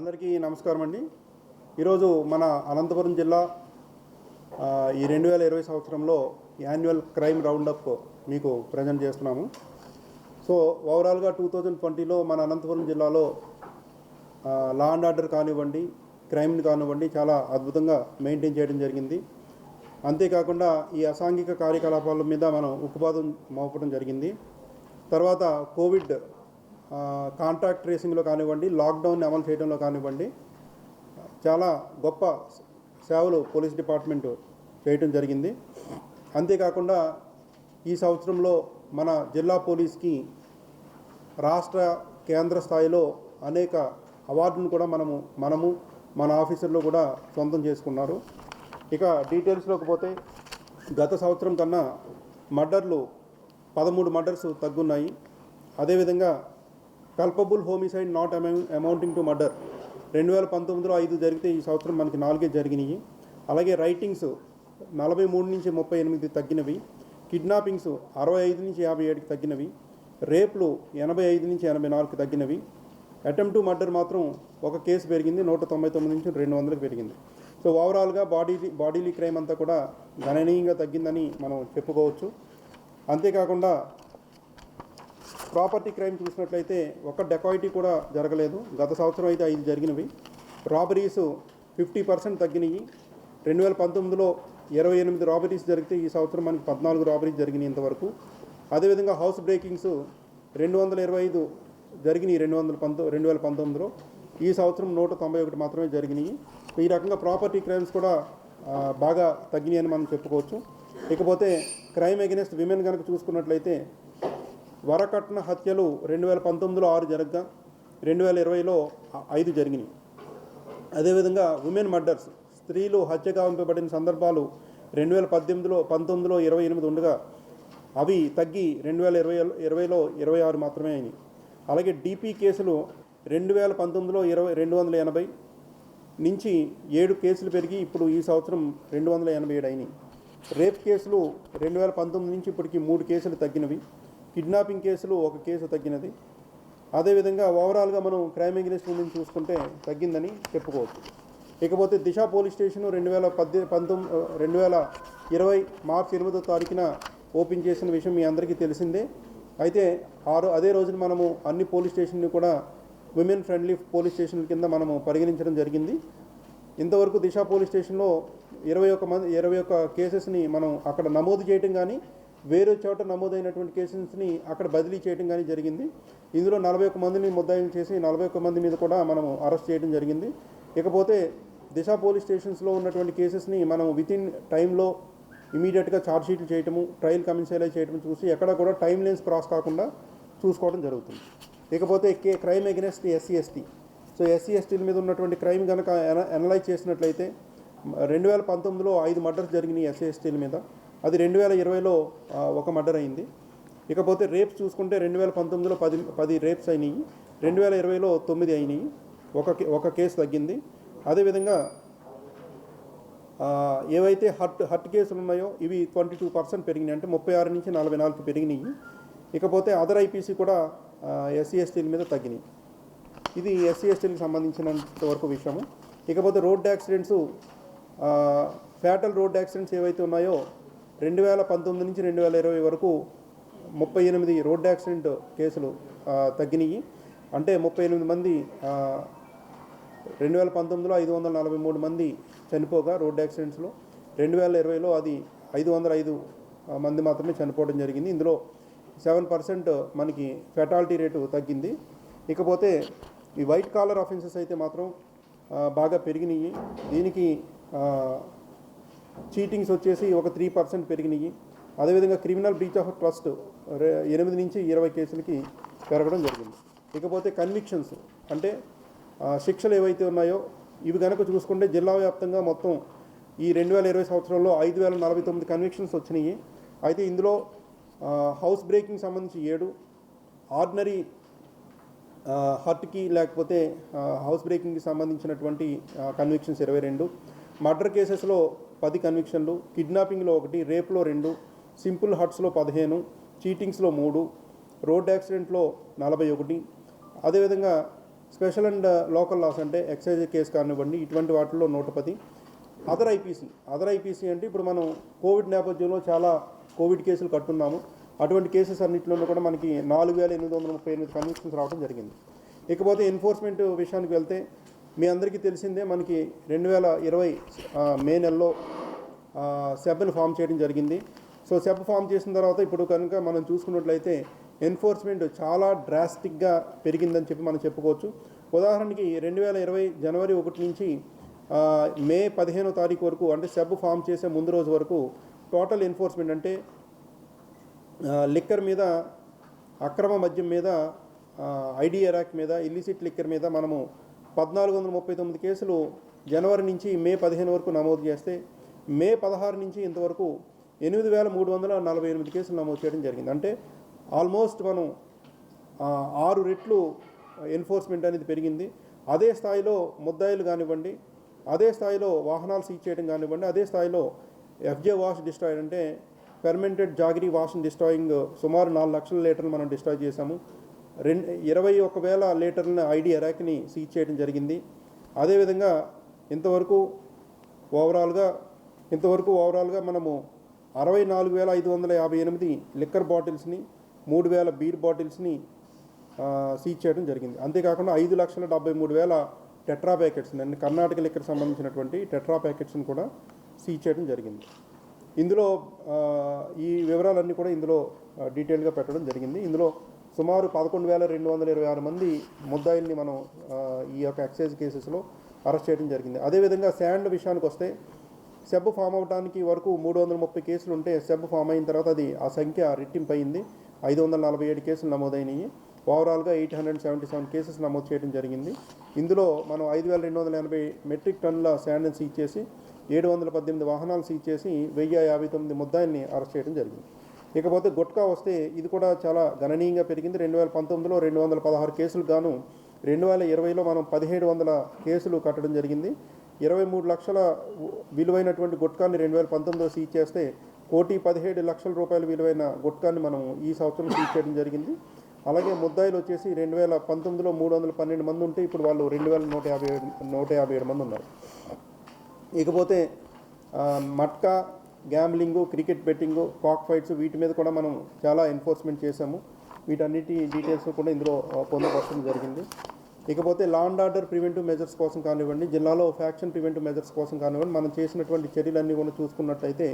అందరికీ నమస్కారం అండి. ఈరోజు మన అనంతపురం జిల్లా ఈ 2020 సంవత్సరంలో యాన్యువల్ క్రైమ్ రౌండప్ మీకు ప్రజెంట్ చేస్తున్నాము. సో ఓవరాల్గా 2020లో మన అనంతపురం జిల్లాలో లా అండ్ ఆర్డర్ కానివ్వండి, క్రైమ్ని కానివ్వండి చాలా అద్భుతంగా మెయింటైన్ చేయడం జరిగింది. అంతేకాకుండా ఈ అసాంఘిక కార్యకలాపాల మీద మనం ఉక్కుపాదం మోపడం జరిగింది. తర్వాత కోవిడ్ కాంటాక్ట్ ట్రేసింగ్లో కానివ్వండి, లాక్డౌన్ని అమలు చేయడంలో కానివ్వండి చాలా గొప్ప సేవలు పోలీస్ డిపార్ట్మెంట్ చేయటం జరిగింది. అంతేకాకుండా ఈ సంవత్సరంలో మన జిల్లా పోలీస్కి రాష్ట్ర కేంద్ర స్థాయిలో అనేక అవార్డులను కూడా మనము మన ఆఫీసర్లు కూడా సొంతం చేసుకున్నారు. ఇక డీటెయిల్స్లోకి పోతే గత సంవత్సరం కన్నా మర్డర్లు 13 మర్డర్స్ తగ్గున్నాయి. అదేవిధంగా culpable homicide not amounting to murder 2019లో 5 జరిగితే ఈ సంవత్సరం మనకి 4 జరిగినాయి. అలాగే రైటింగ్స్ 43 నుంచి 38 తగ్గినవి, కిడ్నాపింగ్స్ 65 నుంచి 57కి తగ్గినవి, రేప్లు 85 నుంచి 84కి తగ్గినవి, అటెంప్ట్ టు మర్డర్ మాత్రం ఒక కేసు పెరిగింది, 199 నుంచి 200కి పెరిగింది. సో ఓవరాల్గా బాడీలీ క్రైమ్ అంతా కూడా గణనీయంగా తగ్గిందని మనం చెప్పుకోవచ్చు. అంతేకాకుండా ప్రాపర్టీ క్రైమ్ చూసినట్లయితే ఒక డెకాయిటీ కూడా జరగలేదు. గత సంవత్సరం అయితే 5 జరిగినవి. రాబరీస్ 50% తగ్గినాయి. 2019లో 28 రాబరీస్ జరిగితే ఈ సంవత్సరం మనకి 14 రాబరీస్ జరిగినాయి ఇంతవరకు. అదేవిధంగా హౌస్ బ్రేకింగ్స్ 225 జరిగినాయి 2019లో. ఈ సంవత్సరం 191 మాత్రమే జరిగినాయి. ఈ రకంగా ప్రాపర్టీ క్రైమ్స్ కూడా బాగా తగ్గినాయి అని మనం చెప్పుకోవచ్చు. ఇకపోతే క్రైమ్ అగెనిస్ట్ విమెన్ కనుక చూసుకున్నట్లయితే వరకట్న హత్యలు 2019లో 6 జరగగా 2020లో 5 జరిగినాయి. అదేవిధంగా ఉమెన్ మర్డర్స్ స్త్రీలు హత్య గావింపబడిన సందర్భాలు 2019లో 28 ఉండగా అవి తగ్గి 2020లో 26 మాత్రమే అయినాయి. అలాగే డీపీ కేసులు 2019లో 280 నుంచి 7 కేసులు పెరిగి ఇప్పుడు ఈ సంవత్సరం 287 అయినాయి. రేప్ కేసులు 2019 నుంచి ఇప్పటికి 3 కేసులు తగ్గినవి. కిడ్నాపింగ్ కేసులు 1 కేసు తగ్గినది. అదేవిధంగా ఓవరాల్గా మనం క్రైమ్ అగెనిస్ట్ ఉమెన్ చూసుకుంటే తగ్గిందని చెప్పుకోవచ్చు. ఇకపోతే దిశ పోలీస్ స్టేషను 2020 మార్చి 8వ తారీఖున ఓపెన్ చేసిన విషయం మీ అందరికీ తెలిసిందే. అయితే అదే రోజున మనము అన్ని పోలీస్ స్టేషన్ని కూడా విమెన్ ఫ్రెండ్లీ పోలీస్ స్టేషన్ల కింద మనము పరిగణించడం జరిగింది. ఇంతవరకు దిశ పోలీస్ స్టేషన్లో 21 కేసెస్ని మనం అక్కడ నమోదు చేయడం కానీ, వేరే చోట నమోదైనటువంటి కేసెస్ని అక్కడ బదిలీ చేయడం కానీ జరిగింది. ఇందులో 41 మందిని ముద్దాయిలు చేసి 41 మంది మీద కూడా మనము అరెస్ట్ చేయడం జరిగింది. ఇకపోతే దిశ పోలీస్ స్టేషన్స్లో ఉన్నటువంటి కేసెస్ని మనం వితిన్ టైంలో ఇమీడియట్గా ఛార్జ్షీట్లు చేయటము, ట్రయల్ కమిన్సైలైజ్ చేయడం చూసి ఎక్కడ కూడా టైం లైన్స్ క్రాస్ కాకుండా చూసుకోవడం జరుగుతుంది. ఇకపోతే క్రైమ్ అగెనిస్ట్ SC/ST. సో SC/STల మీద ఉన్నటువంటి క్రైమ్ కనుక అనలైజ్ చేసినట్లయితే 2019లో 5 మర్డర్స్ జరిగినాయి SC/STల మీద. అది 2020లో 1 మర్డర్ అయింది. ఇకపోతే రేప్స్ చూసుకుంటే 2019లో 10 రేప్స్ అయినాయి, 2020లో 9 అయినాయి, ఒక కేసు తగ్గింది. అదేవిధంగా ఏవైతే హర్ట్ కేసులు ఉన్నాయో ఇవి 22% పెరిగినాయి, అంటే 36 నుంచి 44 పెరిగినాయి. ఇకపోతే అదర్ IPC కూడా SC/STల మీద తగ్గినాయి. ఇది SC/STలకు సంబంధించినంత వరకు విషయము. ఇకపోతే road accidents, fatal road accidents ఏవైతే ఉన్నాయో 2019 నుంచి 2020 వరకు 38 రోడ్ యాక్సిడెంట్ కేసులు తగ్గినాయి. అంటే 38 మంది 2019లో 543 మంది చనిపోగా రోడ్ యాక్సిడెంట్స్లో, 2020లో అది 505 మంది మాత్రమే చనిపోవడం జరిగింది. ఇందులో 7% మనకి ఫెటాలిటీ రేటు తగ్గింది. ఇకపోతే ఈ వైట్ కాలర్ అఫెన్సెస్ అయితే మాత్రం బాగా పెరిగినాయి. దీనికి చీటింగ్స్ వచ్చేసి ఒక 3% పెరిగినాయి. అదేవిధంగా క్రిమినల్ బ్రీచ్ ఆఫ్ ట్రస్ట్ 8 నుంచి 20 కేసులకి పెరగడం జరిగింది. ఇకపోతే కన్విక్షన్స్ అంటే శిక్షలు ఏవైతే ఉన్నాయో ఇవి కనుక చూసుకుంటే జిల్లా వ్యాప్తంగా మొత్తం ఈ 2020 సంవత్సరంలో 5049 కన్విక్షన్స్ వచ్చినాయి. అయితే ఇందులో హౌస్ బ్రేకింగ్ సంబంధించి 7, ఆర్డినరీ హర్ట్కి లేకపోతే హౌస్ బ్రేకింగ్కి సంబంధించినటువంటి కన్విక్షన్స్ 22, మర్డర్ కేసెస్లో 10 కన్విక్షన్లు, కిడ్నాపింగ్లో 1, రేప్లో 2, సింపుల్ హర్ట్స్లో 15, చీటింగ్స్లో 3, రోడ్ యాక్సిడెంట్లో 41, అదేవిధంగా స్పెషల్ అండ్ లోకల్ లాస్ అంటే ఎక్సైజ్ కేసు కానివ్వండి, ఇటువంటి వాటిల్లో 110. అదర్ ఐపీసీ అంటే ఇప్పుడు మనం కోవిడ్ నేపథ్యంలో చాలా కోవిడ్ కేసులు కట్టున్నాము. అటువంటి కేసెస్ అన్నింటిలో కూడా మనకి 4838 కన్విక్షన్స్ రావడం జరిగింది. ఇకపోతే ఎన్ఫోర్స్మెంట్ విషయానికి వెళ్తే మీ అందరికీ తెలిసిందే, మనకి 2020 మే నెలలో సెబ్ని ఫామ్ చేయడం జరిగింది. సో సెబ్ ఫామ్ చేసిన తర్వాత ఇప్పుడు కనుక మనం చూసుకున్నట్లయితే ఎన్ఫోర్స్మెంట్ చాలా డ్రాస్టిక్గా పెరిగిందని చెప్పి మనం చెప్పుకోవచ్చు. ఉదాహరణకి 2020 జనవరి 1 నుంచి మే 15వ తారీఖు వరకు, అంటే సెబ్ ఫామ్ చేసే ముందు రోజు వరకు టోటల్ ఎన్ఫోర్స్మెంట్ అంటే లిక్కర్ మీద, అక్రమ మద్యం మీద, ఐడిఆర్ యాక్ట్ మీద, ఇల్లిసిట్ లిక్కర్ మీద మనము 1439 కేసులు జనవరి నుంచి మే 15 వరకు నమోదు చేస్తే, మే 16 నుంచి ఇంతవరకు 8348 కేసులు నమోదు చేయడం జరిగింది. అంటే ఆల్మోస్ట్ మనం 6 రెట్లు ఎన్ఫోర్స్మెంట్ అనేది పెరిగింది. అదే స్థాయిలో ముద్దాయిలు కానివ్వండి, అదే స్థాయిలో వాహనాలు సీజ్ చేయడం కానివ్వండి, అదే స్థాయిలో ఎఫ్జే వాష్ డిస్ట్రాయిడ్ అంటే ఫెర్మెంటెడ్ జాగిరీ వాష్ డిస్ట్రాయింగ్ సుమారు 4 లక్షల లీటర్లు మనం డిస్ట్రాయ్ చేశాము. 21,000 లీటర్ల ఐడి అరాక్ని సీజ్ చేయడం జరిగింది. అదేవిధంగా ఇంతవరకు ఓవరాల్గా మనము 64,558 లిక్కర్ బాటిల్స్ని, 3,000 బీర్ బాటిల్స్ని సీజ్ చేయడం జరిగింది. అంతేకాకుండా 5,73,000 టెట్రా ప్యాకెట్స్ని, అంటే కర్ణాటక లిక్కర్ సంబంధించినటువంటి టెట్రా ప్యాకెట్స్ని కూడా సీజ్ చేయడం జరిగింది. ఇందులో ఈ వివరాలన్నీ కూడా ఇందులో డీటెయిల్గా పెట్టడం జరిగింది. ఇందులో సుమారు 11,226 మంది ముద్దాయిల్ని మనం ఈ యొక్క ఎక్సైజ్ కేసెస్లో అరెస్ట్ చేయడం జరిగింది. అదేవిధంగా శాండ్ విషయానికి వస్తే సెబ్ ఫామ్ అవడానికి వరకు 330 కేసులు ఉంటే సెబ్ ఫామ్ అయిన తర్వాత ఆ సంఖ్య రెట్టింపు అయింది. 547 కేసులు నమోదైనవి. ఓవరాల్గా 877 కేసెస్ నమోదు చేయడం జరిగింది. ఇందులో మనం 5,280 మెట్రిక్ టన్నుల శాండ్ని సీజ్ చేసి, 718 వాహనాలు సీజ్ చేసి 1059 ముద్దాయిల్ని అరెస్ట్ చేయడం జరిగింది. ఇకపోతే గుట్కా వస్తే ఇది కూడా చాలా గణనీయంగా పెరిగింది. 2019లో 216 కేసులు గాను 2020లో మనం 1700 కేసులు కట్టడం జరిగింది. 23 లక్షల విలువైనటువంటి గుట్కాన్ని 2019లో సీజ్ చేస్తే 1,17,00,000 రూపాయల విలువైన గుట్కాన్ని మనం ఈ సంవత్సరం సీజ్ చేయడం జరిగింది. అలాగే ముద్దాయిలు వచ్చేసి 2019లో 312 మంది ఉంటే ఇప్పుడు వాళ్ళు 2,157 మంది ఉన్నారు. ఇకపోతే మట్కా, గ్యాంబ్లింగు, క్రికెట్ బెట్టింగు, కాక్ ఫైట్స్, వీటి మీద కూడా మనం చాలా ఎన్ఫోర్స్మెంట్ చేశాము. వీటన్నిటి డీటెయిల్స్ కూడా ఇందులో పొందుపరచడం జరిగింది. ఇకపోతే law and order preventive measures కోసం కానివ్వండి, జిల్లాలో ఫ్యాక్షన్ ప్రివెంటివ్ మెజర్స్ కోసం కానివ్వండి, మనం చేసినటువంటి చర్యలన్నీ కూడా చూసుకున్నట్లయితే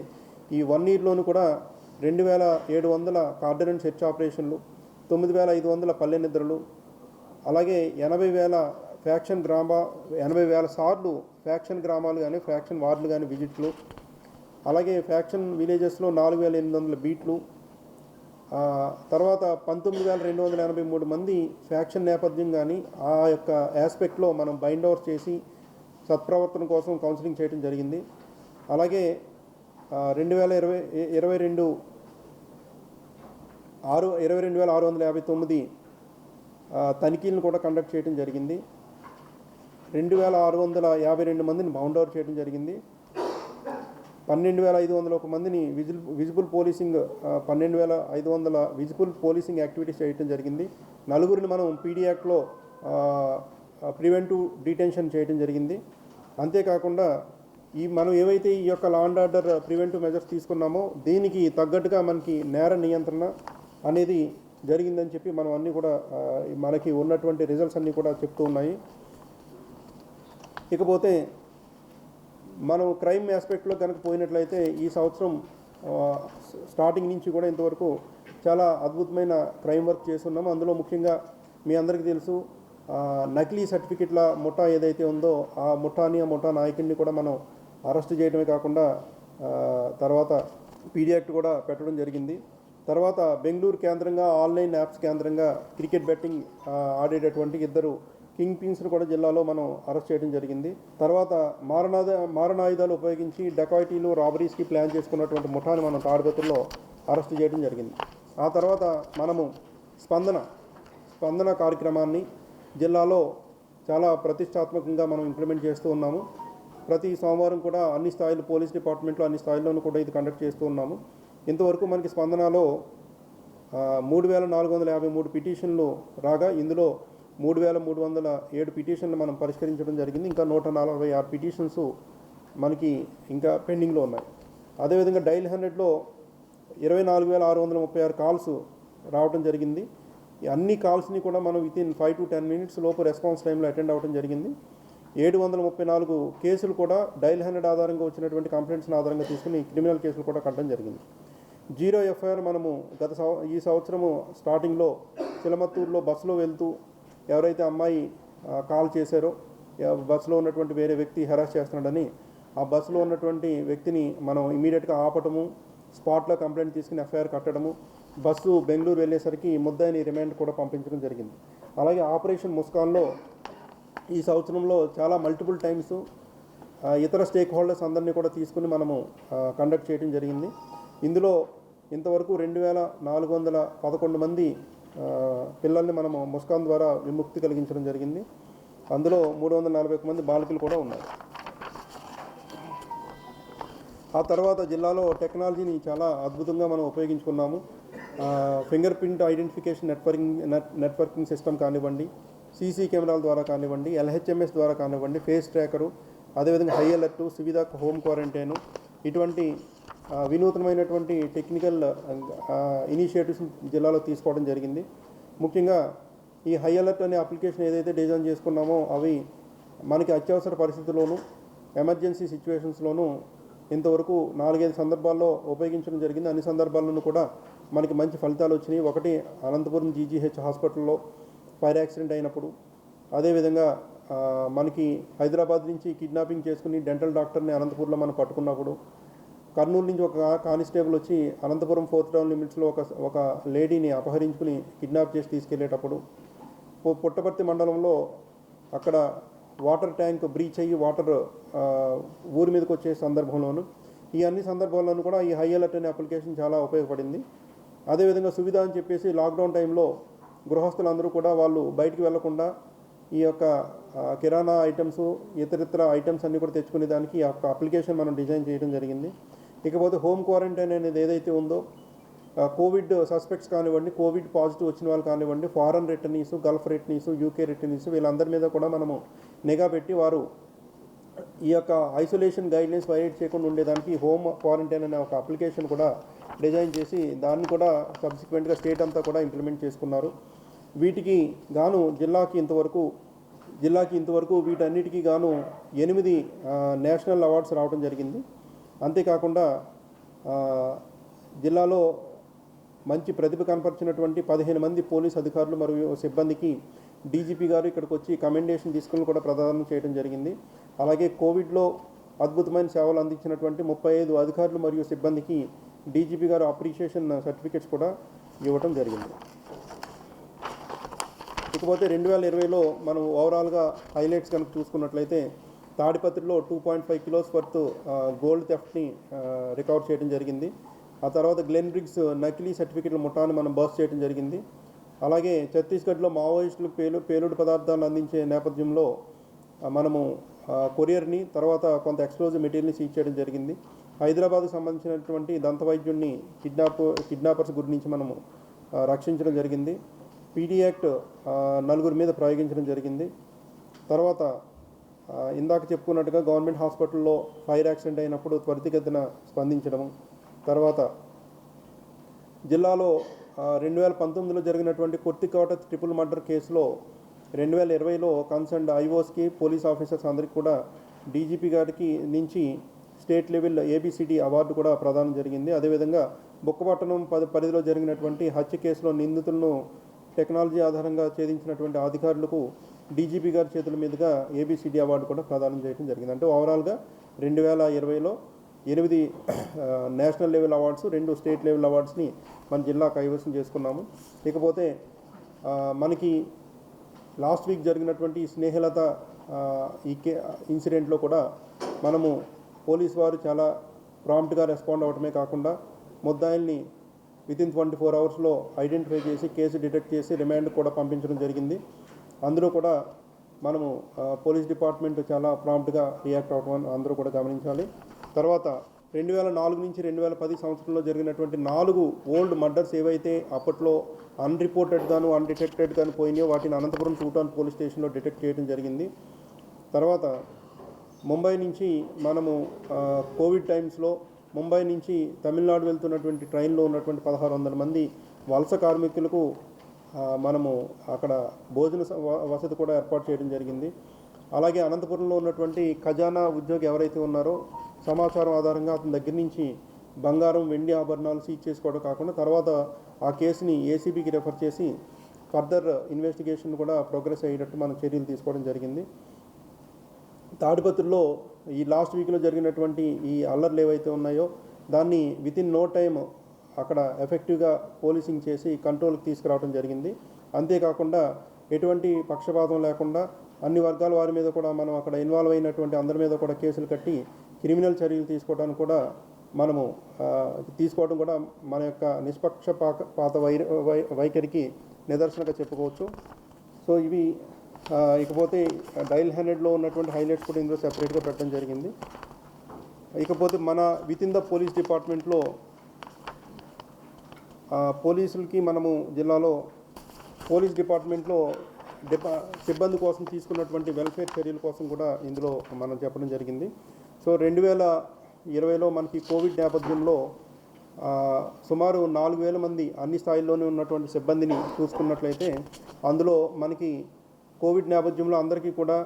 ఈ 1 ఇయర్లోనూ కూడా 2,700 కార్డినెన్స్ సెర్చ్ ఆపరేషన్లు, 9,500 పల్లె నిద్రలు, అలాగే 80,000 సార్లు ఫ్యాక్షన్ గ్రామాలు కానీ ఫ్యాక్షన్ వార్డులు కానీ విజిట్లు, అలాగే ఫ్యాక్షన్ విలేజెస్లో 4,800 బీట్లు, తర్వాత 19,283 మంది ఫ్యాక్షన్ నేపథ్యం కానీ ఆ యొక్క ఆస్పెక్ట్లో మనం బైండ్ ఓవర్ చేసి సత్ప్రవర్తన కోసం కౌన్సిలింగ్ చేయడం జరిగింది. అలాగే 22,659 తనిఖీలను కూడా కండక్ట్ చేయడం జరిగింది. 2,652 మందిని బౌండ్ ఓవర్ చేయడం జరిగింది. 12,501 మందిని visible policing 12,500 visible policing activities చేయడం జరిగింది. 4 మనం పీడీ యాక్ట్లో ప్రివెంటివ్ డిటెన్షన్ చేయడం జరిగింది. అంతేకాకుండా మనం ఏవైతే ఈ యొక్క law and order preventive measures తీసుకున్నామో దీనికి తగ్గట్టుగా మనకి నేర నియంత్రణ అనేది జరిగిందని చెప్పి మనం అన్నీ కూడా మనకి ఉన్నటువంటి రిజల్ట్స్ అన్నీ కూడా చెప్తూ ఉన్నాయి. ఇకపోతే మనం క్రైమ్ ఆస్పెక్ట్లో కనుక పోయినట్లయితే ఈ సంవత్సరం స్టార్టింగ్ నుంచి కూడా ఇంతవరకు చాలా అద్భుతమైన క్రైమ్ వర్క్ చేస్తున్నాము. అందులో ముఖ్యంగా మీ అందరికీ తెలుసు, నకిలీ సర్టిఫికెట్ల ముఠా ఏదైతే ఉందో ఆ ముఠా నాయకుడిని కూడా మనం అరెస్ట్ చేయడమే కాకుండా తర్వాత పీడీ యాక్ట్ కూడా పెట్టడం జరిగింది. తర్వాత బెంగళూరు కేంద్రంగా ఆన్లైన్ యాప్స్ కేంద్రంగా క్రికెట్ బెట్టింగ్ ఆడేటటువంటి 2 కింగ్ పిన్స్ను కూడా జిల్లాలో మనం అరెస్ట్ చేయడం జరిగింది. తర్వాత మారణాయుధాలు ఉపయోగించి డకాయిటీలు, రాబరీస్కి ప్లాన్ చేసుకున్నటువంటి ముఠాని మనం తాడిపత్రిలో అరెస్ట్ చేయడం జరిగింది. ఆ తర్వాత మనము స్పందన కార్యక్రమాన్ని జిల్లాలో చాలా ప్రతిష్టాత్మకంగా మనం ఇంప్లిమెంట్ చేస్తూ ఉన్నాము. ప్రతి సోమవారం కూడా అన్ని స్థాయిలు పోలీస్ డిపార్ట్మెంట్లో అన్ని స్థాయిల్లోనూ కూడా ఇది కండక్ట్ చేస్తూ ఉన్నాము. ఇంతవరకు మనకి స్పందనలో 3,453 పిటిషన్లు రాగా ఇందులో 3307 పిటిషన్లు మనం పరిష్కరించడం జరిగింది. ఇంకా 146 పిటిషన్స్ మనకి ఇంకా పెండింగ్లో ఉన్నాయి. అదేవిధంగా డైల్ 100లో 24,636 కాల్స్ రావడం జరిగింది. ఈ అన్ని కాల్స్ని కూడా మనం వితిన్ 5 to 10 minutes లోపు రెస్పాన్స్ టైంలో అటెండ్ అవ్వడం జరిగింది. 734 కేసులు కూడా డైల్ 100 ఆధారంగా వచ్చినటువంటి కంప్లైంట్స్ని ఆధారంగా తీసుకుని క్రిమినల్ కేసులు కూడా కట్టడం జరిగింది. 0 FIR మనము ఈ సంవత్సరము స్టార్టింగ్లో చిలమత్తూరులో బస్సులో వెళ్తూ ఎవరైతే అమ్మాయి కాల్ చేశారో, బస్సులో ఉన్నటువంటి వేరే వ్యక్తి హెరాస్ చేస్తున్నాడని ఆ బస్సులో ఉన్నటువంటి వ్యక్తిని మనం ఇమీడియట్గా ఆపటము, స్పాట్లో కంప్లైంట్ తీసుకుని FIR కట్టడము, బస్సు బెంగళూరు వెళ్ళేసరికి ముద్దాయిని రిమాండ్ కూడా పంపించడం జరిగింది. అలాగే ఆపరేషన్ ముస్కాన్లో ఈ సంవత్సరంలో చాలా మల్టిపుల్ టైమ్స్ ఇతర స్టేక్ హోల్డర్స్ అందరినీ కూడా తీసుకుని మనము కండక్ట్ చేయడం జరిగింది. ఇందులో ఇంతవరకు 2,411 మంది పిల్లల్ని మనము ముస్కాన్ ద్వారా విముక్తి కలిగించడం జరిగింది. అందులో 341 మంది బాలికలు కూడా ఉన్నారు. ఆ తర్వాత జిల్లాలో టెక్నాలజీని చాలా అద్భుతంగా మనం ఉపయోగించుకున్నాము. Finger print identification networking system కానివ్వండి, సీసీ కెమెరాల ద్వారా కానివ్వండి, LHMS ద్వారా కానివ్వండి, ఫేస్ ట్రాకరు, అదేవిధంగా high alert, Suvidha home quarantine, ఇటువంటి వినూత్నమైనటువంటి టెక్నికల్ ఇనిషియేటివ్స్ జిల్లాలో తీసుకోవడం జరిగింది. ముఖ్యంగా ఈ హై అలర్ట్ అనే అప్లికేషన్ ఏదైతే డిజైన్ చేసుకున్నామో అవి మనకి అత్యవసర పరిస్థితుల్లోనూ ఎమర్జెన్సీ సిచ్యువేషన్స్లోనూ ఇంతవరకు 4-5 సందర్భాల్లో ఉపయోగించడం జరిగింది. అన్ని సందర్భాల్లోనూ కూడా మనకి మంచి ఫలితాలు వచ్చినాయి. ఒకటి అనంతపురం GGH హాస్పిటల్లో ఫైర్ యాక్సిడెంట్ అయినప్పుడు, అదేవిధంగా మనకి హైదరాబాద్ నుంచి కిడ్నాపింగ్ చేసుకుని డెంటల్ డాక్టర్ని అనంతపూర్లో మనం పట్టుకున్నప్పుడు, కర్నూలు నుంచి ఒక కానిస్టేబుల్ వచ్చి అనంతపురం 4th టౌన్ లిమిట్స్లో ఒక లేడీని అపహరించుకుని కిడ్నాప్ చేసి తీసుకెళ్లేటప్పుడు, పుట్టపర్తి మండలంలో అక్కడ వాటర్ ట్యాంక్ బ్రీచ్ అయ్యి వాటర్ ఊరి మీదకి వచ్చే సందర్భంలోనూ, ఈ అన్ని సందర్భాల్లోనూ కూడా ఈ హై అలర్ట్ అనే అప్లికేషన్ చాలా ఉపయోగపడింది. అదేవిధంగా సువిధ అని చెప్పేసి లాక్డౌన్ టైంలో గృహస్థులందరూ కూడా వాళ్ళు బయటికి వెళ్లకుండా ఈ యొక్క కిరాణా ఐటమ్స్, ఇతరితర ఐటమ్స్ అన్నీ కూడా తెచ్చుకునే దానికి ఈ యొక్క అప్లికేషన్ మనం డిజైన్ చేయడం జరిగింది. ఇకపోతే హోమ్ క్వారంటైన్ అనేది ఏదైతే ఉందో, కోవిడ్ సస్పెక్ట్స్ కానివ్వండి, కోవిడ్ పాజిటివ్ వచ్చిన వాళ్ళు కానివ్వండి, foreign returnees, Gulf returnees, UK returnees, వీళ్ళందరి మీద కూడా మనము నిఘా పెట్టి వారు ఈ యొక్క ఐసోలేషన్ గైడ్లైన్స్ వైలేట్ చేయకుండా ఉండేదానికి హోమ్ క్వారంటైన్ అనే ఒక అప్లికేషన్ కూడా డిజైన్ చేసి దాన్ని కూడా సబ్సిక్వెంట్గా స్టేట్ అంతా కూడా ఇంప్లిమెంట్ చేసుకున్నారు. వీటికి గాను జిల్లాకి ఇంతవరకు వీటన్నిటికీ గాను 8 నేషనల్ అవార్డ్స్ రావడం జరిగింది. అంతేకాకుండా జిల్లాలో మంచి ప్రతిభ కనపరిచినటువంటి 15 మంది పోలీస్ అధికారులు మరియు సిబ్బందికి DGP గారు ఇక్కడికి వచ్చి కమెండేషన్ తీసుకుని కూడా ప్రదానం చేయడం జరిగింది. అలాగే కోవిడ్లో అద్భుతమైన సేవలు అందించినటువంటి 35 అధికారులు మరియు సిబ్బందికి DGP గారు అప్రిషియేషన్ సర్టిఫికెట్స్ కూడా ఇవ్వటం జరిగింది. ఇకపోతే 2020లో మనం ఓవరాల్గా హైలైట్స్ కనుక చూసుకున్నట్లయితే, తాడిపత్రిలో 2.5 కిలోస్ వర్త్ గోల్డ్ థెఫ్ట్ని రికవర్ చేయడం జరిగింది. ఆ తర్వాత గ్లెన్ బ్రిగ్స్ నకిలీ సర్టిఫికెట్ల ముఠాన్ని మనం బస్ట్ చేయడం జరిగింది. అలాగే ఛత్తీస్గఢ్లో మావోయిస్టులకు పేలుడు పదార్థాలు అందించే నేపథ్యంలో మనము కొరియర్ని, తర్వాత కొంత ఎక్స్ప్లోజివ్ మెటీరియల్ని సీజ్ చేయడం జరిగింది. హైదరాబాద్కు సంబంధించినటువంటి దంతవైద్యుడిని కిడ్నాపర్స్ గురి నుంచి మనము రక్షించడం జరిగింది. PD యాక్ట్ 4 మీద ప్రయోగించడం జరిగింది. తర్వాత ఇందాక చెప్పుకున్నట్టుగా గవర్నమెంట్ హాస్పిటల్లో ఫైర్ యాక్సిడెంట్ అయినప్పుడు త్వరితగతిన స్పందించడము. తర్వాత జిల్లాలో 2019లో జరిగినటువంటి కొర్తికోట ట్రిపుల్ మర్డర్ కేసులో 2020లో కన్సర్న్డ్ IOSకి, పోలీస్ ఆఫీసర్స్ అందరికీ కూడా DGP గారికి నుంచి స్టేట్ లెవెల్ ABCD అవార్డు కూడా ప్రదానం జరిగింది. అదేవిధంగా బుక్కపట్టణం పరిధిలో జరిగినటువంటి హత్య కేసులో నిందితులను టెక్నాలజీ ఆధారంగా ఛేదించినటువంటి అధికారులకు DGP గారి చేతుల మీదుగా ABCD అవార్డు కూడా ప్రదానం చేయడం జరిగింది. అంటే ఓవరాల్గా 2020లో 8 national level awards, 2 state level అవార్డ్స్ని మన జిల్లా కైవసం చేసుకున్నాము. ఇకపోతే మనకి లాస్ట్ వీక్ జరిగినటువంటి స్నేహలత ఇన్సిడెంట్లో కూడా మనము పోలీస్ వారు చాలా ప్రాంప్ట్గా రెస్పాండ్ అవ్వడమే కాకుండా ముద్దాయిల్ని వితిన్ 24 అవర్స్లో ఐడెంటిఫై చేసి కేసు డిటెక్ట్ చేసి రిమాండ్ కూడా పంపించడం జరిగింది. అందులో కూడా మనము పోలీస్ డిపార్ట్మెంట్ చాలా ప్రాంప్ట్గా రియాక్ట్ అవ్వడం అందరూ కూడా గమనించాలి. తర్వాత 2004 నుంచి 2010 సంవత్సరంలో జరిగినటువంటి 4 ఓల్డ్ మర్డర్స్ ఏవైతే అప్పట్లో అన్రిపోర్టెడ్ గాను అన్డిటెక్టెడ్ గాను పోయినాయో వాటిని అనంతపురం టూ టౌన్ పోలీస్ స్టేషన్లో డిటెక్ట్ చేయడం జరిగింది. తర్వాత ముంబై నుంచి మనము కోవిడ్ టైమ్స్లో ముంబై నుంచి తమిళనాడు వెళ్తున్నటువంటి ట్రైన్లో ఉన్నటువంటి 1600 మంది వలస కార్మికులకు మనము అక్కడ భోజన వసతి కూడా ఏర్పాటు చేయడం జరిగింది. అలాగే అనంతపురంలో ఉన్నటువంటి ఖజానా ఉద్యోగి ఎవరైతే ఉన్నారో సమాచారం ఆధారంగా అతని దగ్గర నుంచి బంగారం వెండి ఆభరణాలు సీజ్ చేసుకోవడం కాకుండా తర్వాత ఆ కేసుని ఏసీబీకి రెఫర్ చేసి ఫర్దర్ ఇన్వెస్టిగేషన్ కూడా ప్రోగ్రెస్ అయ్యేటట్టు మనం చర్యలు తీసుకోవడం జరిగింది. తాడిపత్రిలో ఈ లాస్ట్ వీక్లో జరిగినటువంటి ఈ అల్లర్లు ఏవైతే ఉన్నాయో దాన్ని వితిన్ నో టైమ్ అక్కడ ఎఫెక్టివ్గా పోలీసింగ్ చేసి కంట్రోల్కి తీసుకురావడం జరిగింది. అంతేకాకుండా ఎటువంటి పక్షపాతం లేకుండా అన్ని వర్గాల వారి మీద కూడా మనం అక్కడ ఇన్వాల్వ్ అయినటువంటి అందరి మీద కూడా కేసులు కట్టి క్రిమినల్ చర్యలు తీసుకోవడం కూడా మన యొక్క నిష్పక్షపాత వైఖరికి నిదర్శనగా చెప్పుకోవచ్చు. సో ఇవి ఇకపోతే డైల్ హ్యాండెడ్లో ఉన్నటువంటి హైలైట్స్ కూడా ఇందులో సెపరేట్గా పెట్టడం జరిగింది. ఇకపోతే మన వితిన్ ద పోలీస్ డిపార్ట్మెంట్లో పోలీసులకి మనము జిల్లాలో పోలీస్ డిపార్ట్మెంట్లో సిబ్బంది కోసం తీసుకున్నటువంటి వెల్ఫేర్ చర్యల కోసం కూడా ఇందులో మనం చెప్పడం జరిగింది. సో 2020లో మనకి కోవిడ్ నేపథ్యంలో సుమారు 4000 మంది అన్ని స్థాయిల్లోనే ఉన్నటువంటి సిబ్బందిని చూసుకున్నట్లయితే అందులో మనకి కోవిడ్ నేపథ్యంలో అందరికీ కూడా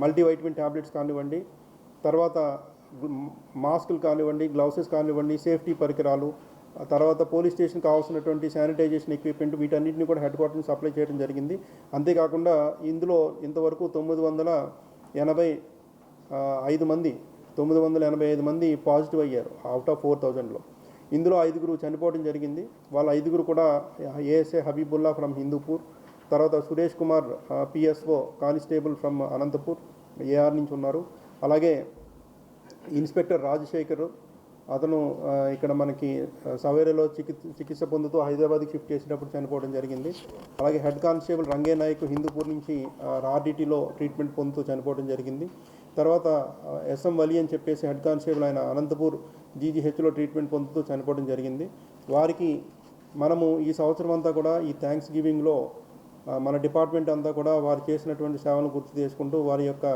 మల్టీవైటమిన్ ట్యాబ్లెట్స్ కానివ్వండి, తర్వాత మాస్కులు కానివ్వండి, గ్లౌసెస్ కానివ్వండి, సేఫ్టీ పరికరాలు, తర్వాత పోలీస్ స్టేషన్ కావాల్సినటువంటి శానిటైజేషన్ ఎక్విప్మెంట్ వీటన్నిటిని కూడా హెడ్ క్వార్టర్ని సప్లై చేయడం జరిగింది. అంతేకాకుండా ఇందులో ఇంతవరకు 985 మంది పాజిటివ్ అయ్యారు అవుట్ ఆఫ్ 4000లో. ఇందులో 5 చనిపోవడం జరిగింది. వాళ్ళ 5 కూడా ఏఎస్ఏ హబీబుల్లా ఫ్రమ్ హిందూపూర్, తర్వాత Suresh Kumar PSO constable from Anantapur AR నుంచి ఉన్నారు. అలాగే ఇన్స్పెక్టర్ రాజశేఖర్ అతను ఇక్కడ మనకి సవేరేలో చికిత్స పొందుతూ హైదరాబాద్కి షిఫ్ట్ చేసినప్పుడు చనిపోవడం జరిగింది. అలాగే హెడ్ కానిస్టేబుల్ రంగే నాయక్ హిందూపూర్ నుంచి ఆర్డిటీలో ట్రీట్మెంట్ పొందుతూ చనిపోవడం జరిగింది. తర్వాత ఎస్ఎం వలి అని చెప్పేసి హెడ్ కానిస్టేబుల్ ఆయన అనంతపూర్ జీజీహెచ్లో ట్రీట్మెంట్ పొందుతూ చనిపోవడం జరిగింది. వారికి మనము ఈ సంవత్సరం అంతా కూడా ఈ థ్యాంక్స్ గివింగ్లో మన డిపార్ట్మెంట్ అంతా కూడా వారు చేసినటువంటి సేవలను గుర్తు చేసుకుంటూ వారి యొక్క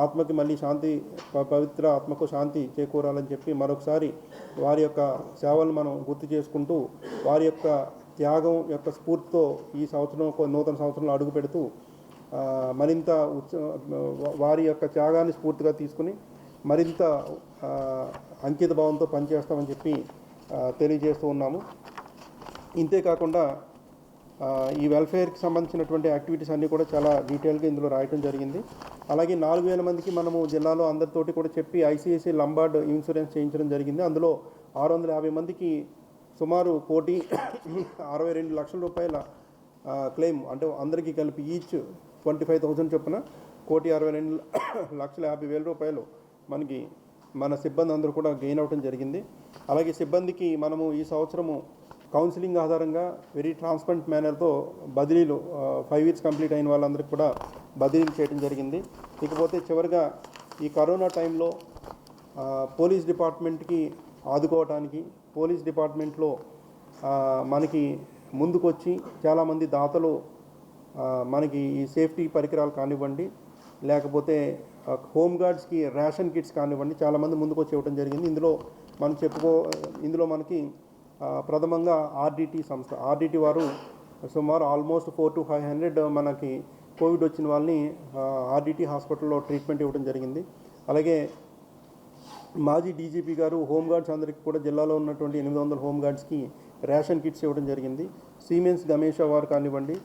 ఆత్మకి మళ్ళీ శాంతి, పవిత్ర ఆత్మకు శాంతి చేకూరాలని చెప్పి మరొకసారి వారి యొక్క సేవలను మనం గుర్తు చేసుకుంటూ వారి యొక్క త్యాగం యొక్క స్ఫూర్తితో ఈ సంవత్సరం నూతన సంవత్సరంలో అడుగు పెడుతూ మరింత వారి యొక్క త్యాగాన్ని స్ఫూర్తిగా తీసుకుని మరింత అంకిత భావంతో పనిచేస్తామని చెప్పి తెలియజేస్తూ ఉన్నాము. ఇంతేకాకుండా ఈ వెల్ఫేర్కి సంబంధించినటువంటి యాక్టివిటీస్ అన్నీ కూడా చాలా డీటెయిల్గా ఇందులో రాయటం జరిగింది. అలాగే 4000 మందికి మనము జిల్లాలో అందరితోటి కూడా చెప్పి ఐసిఐసిఐ లంబార్డ్ ఇన్సూరెన్స్ చేయించడం జరిగింది. అందులో 650 మందికి సుమారు 1,62 లక్షల రూపాయల క్లెయిమ్, అంటే అందరికీ కలిపి ఈచ్ 25,000 చొప్పున 1,62,50,000 రూపాయలు మనకి మన సిబ్బంది అందరూ కూడా గెయిన్ అవ్వడం జరిగింది. అలాగే సిబ్బందికి మనము ఈ సంవత్సరము కౌన్సిలింగ్ ఆధారంగా వెరీ ట్రాన్స్పరెంట్ మేనర్తో బదిలీలు 5 ఇయర్స్ కంప్లీట్ అయిన వాళ్ళందరికీ కూడా బదిలీలు చేయడం జరిగింది. ఇకపోతే చివరిగా ఈ కరోనా టైంలో పోలీస్ డిపార్ట్మెంట్కి ఆదుకోవడానికి పోలీస్ డిపార్ట్మెంట్లో మనకి ముందుకొచ్చి చాలామంది దాతలు మనకి ఈ సేఫ్టీ పరికరాలు కానివ్వండి, లేకపోతే హోమ్ గార్డ్స్కి రేషన్ కిట్స్ కానివ్వండి, చాలామంది ముందుకు వచ్చి ఇవ్వడం జరిగింది. ఇందులో మనకి ప్రథమంగా ఆర్డిటీ సంస్థ, ఆర్డిటీ వారు సుమారు ఆల్మోస్ట్ 400 to 500 మనకి కోవిడ్ వచ్చిన వాళ్ళని ఆర్డిటీ హాస్పిటల్లో ట్రీట్మెంట్ ఇవ్వడం జరిగింది. అలాగే మాజీ డీజీపీ గారు హోమ్ గార్డ్స్ అందరికీ కూడా జిల్లాలో ఉన్నటువంటి 800 హోమ్ గార్డ్స్కి రేషన్ కిట్స్ ఇవ్వడం జరిగింది. సిమెన్స్ గమేషా వారు కానివ్వండి,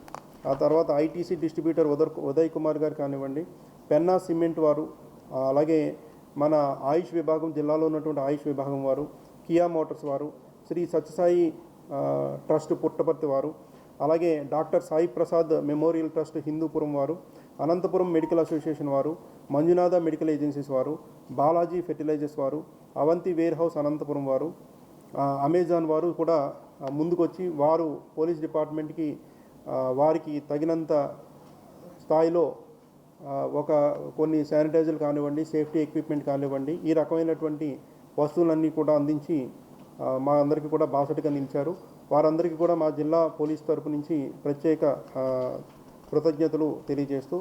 ఆ తర్వాత ఐటీసీ డిస్ట్రిబ్యూటర్ ఉదయ్ కుమార్ గారు కానివ్వండి, పెన్నా సిమెంట్ వారు, అలాగే మన ఆయుష్ విభాగం జిల్లాలో ఉన్నటువంటి ఆయుష్ విభాగం వారు, కియా మోటార్స్ వారు, శ్రీ సత్యసాయి ట్రస్ట్ పుట్టపర్తి వారు, అలాగే doctor Sai Prasad memorial trust Hindupuram వారు, అనంతపురం మెడికల్ అసోసియేషన్ వారు, మంజునాథ మెడికల్ ఏజెన్సీస్ వారు, బాలాజీ ఫెర్టిలైజర్స్ వారు, అవంతి వేర్ హౌస్ అనంతపురం వారు, అమెజాన్ వారు కూడా ముందుకొచ్చి వారు పోలీస్ డిపార్ట్మెంట్కి వారికి తగినంత స్థాయిలో కొన్ని శానిటైజర్లు కానివ్వండి, సేఫ్టీ ఎక్విప్మెంట్ కానివ్వండి, ఈ రకమైనటువంటి వస్తువులన్నీ కూడా అందించి మా అందరికీ కూడా బాసటగా నిలిచారు. వారందరికీ కూడా మా జిల్లా పోలీస్ తరపు నుంచి ప్రత్యేక కృతజ్ఞతలు తెలియజేస్తూ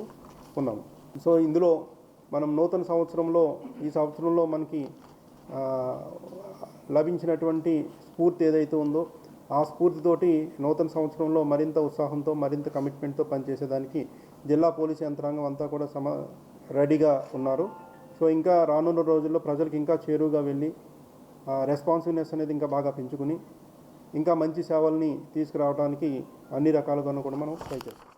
ఉన్నాము. సో ఇందులో మనం నూతన సంవత్సరంలో ఈ సంవత్సరంలో మనకి లభించినటువంటి స్ఫూర్తి ఏదైతే ఉందో ఆ స్ఫూర్తితోటి నూతన సంవత్సరంలో మరింత ఉత్సాహంతో మరింత కమిట్మెంట్తో పనిచేసేదానికి జిల్లా పోలీసు యంత్రాంగం అంతా కూడా రెడీగా ఉన్నారు. సో ఇంకా రానున్న రోజుల్లో ప్రజలకు ఇంకా చేరువుగా వెళ్ళి రెస్పాన్సివ్నెస్ అనేది ఇంకా బాగా పెంచుకుని ఇంకా మంచి సేవల్ని తీసుకురావడానికి అన్ని రకాలుగాను కూడా మనం ట్రై చేస్తాం.